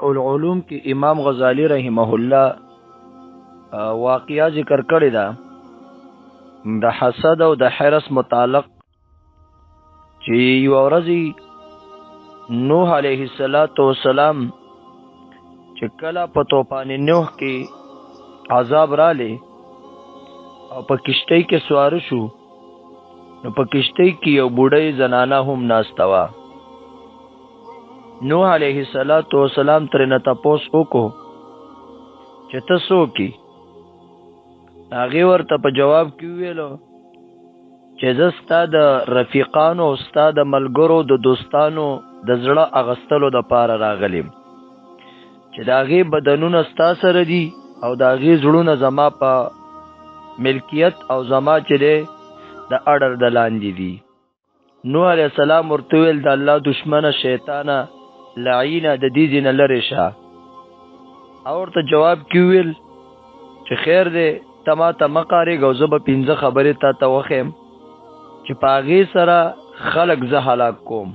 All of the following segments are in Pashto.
العلوم کې امام غزالی رحمه الله واقعا ذکر کړی دا د حسد او د حرص متعلق چې یو ورځ نوح علیه السلام چې کله په طوفان نوح کې عذاب رالی او په کشتی کې سوار شو نو په کشتی کې یو بوډۍ زنانه هم ناسته وه. نوح علیه السلام ترېنه تپوس وکړو چې ته څوک یې؟ هغې ورته په جواب کې وویلو چې زه ستا د رفیقانو او ستا د ملګرو د دوستانو د زړه اغستلو دپاره راغلیم چې د هغې بدنونه ستا سره دي او د هغې زړونه زما په ملکیت او زما چې دی د اډر د لاندې دي. نوح علیه السلام ورته وویل د الله دشمنه شیطانه لعینه د دې ځای نه لرې شه. او ورته جواب کې وویل چې خیر دی ته ما ته مه قارېږه او زه به 5 خبرې تا ته وښیم چې په هغې سره خلک زه هلاک کوم،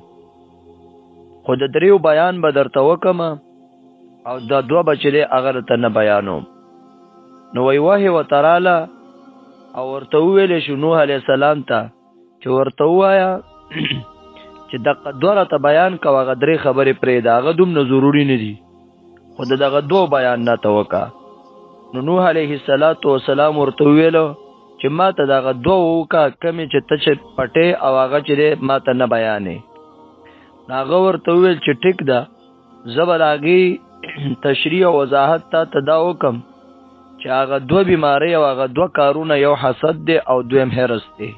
خو د 3 بیان به درته وکړم او دا 2 به چې دی هغه درته نه بیانوم. نو وی وحی ورته راله او ورته وویلی شو نوح علیه السلام ته چې ورته ووایه چې دغه 2 راته بیان کوه، هغه 3 خبرې پرېږده، هغه دومره ضروري نه دي، خو د دغه 2 بیان راته وکړه. نو نوح علیه السلام ورته وویلو چې ما ته دغه 2 وکړه کمې چې ته چې پټې او هغه چې دی ما ته نه بیانې. هغه ورته وویل چې ټیک ده زه به د هغې تشریح او وضاحت تا ته دا وکړم چې هغه 2 بیماری او هغه 2 کارونه یو حسد دی او دویم حرص دی،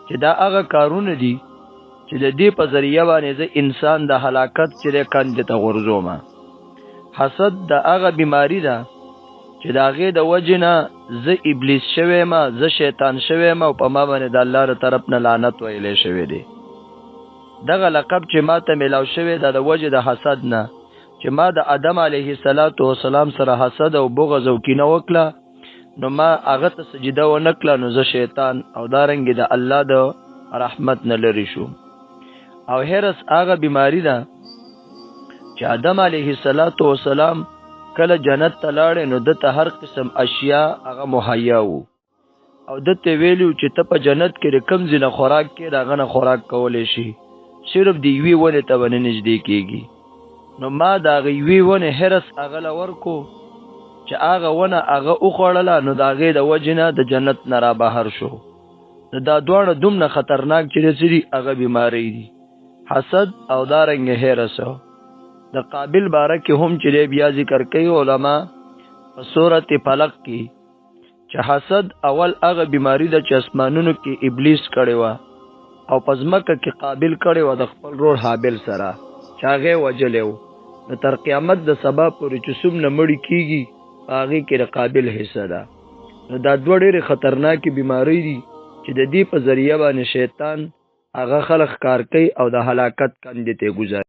چې دا هغه کارونه دي چې د دې په ذریعه باندې زه انسان د هلاکت چې دی کندې ته غورځوم. حسد د هغه بیماری ده چې د هغې د وجې نه زه ابلیس شوی یم، زه شیطان شوی یم او په ما باندې د الله له طرف نه لعنت ویلی شوی دی. دغه لقب چې ما ته میلاو شوی دا د وجې د حسد نه چې ما د آدم علیه السلام سره حسد او بغض او کینه وکړه نو ما هغه ته سجده ونه کړه نو زه شیطان او دارنګې د الله د رحمت نه لرې شوم. او حرص هغه بیماری ده چې آدم علیه السلام کله جنت ته لاړې نو دته هر قسم اشیاء هغه مهیا وو او دته ویلو چې ته په جنت کې د کوم ځای نه خوراک کې د هغه نه خوراک کولی شي، صرف د یوې ونې ته به نه نږدې کېږي. نو ما د هغې یوې ونې حرص هغه له ورکو چې هغه ونه هغه وخوړله نو د هغې د وجې نه د جنت نه را بهر شو. نو دا دواړه دومره خطرناک چې څه دي هغه بیماری دي، حسد او دارنګې حرص. د قابل باره کې هم چې دی بیا ذکر کوي علما په سورت فلق کې چې حسد اول هغه بیماری ده چې اسمانونو کې ابلیس کړې وه او په ځمکه کې قابل کړې وه د خپل رور حابل سره چې هغې وجلی و. نو تر قیامت د سبا پورې چې څومره مړي کېږي په هغې کې د قابل حصه ده. نو دا 2 ډېرې خطرناکې بیماری دي چې د دې په ذریعه باندې شیطان هغه خلق کار کوي او د هلاکت کندې ته ګذاري.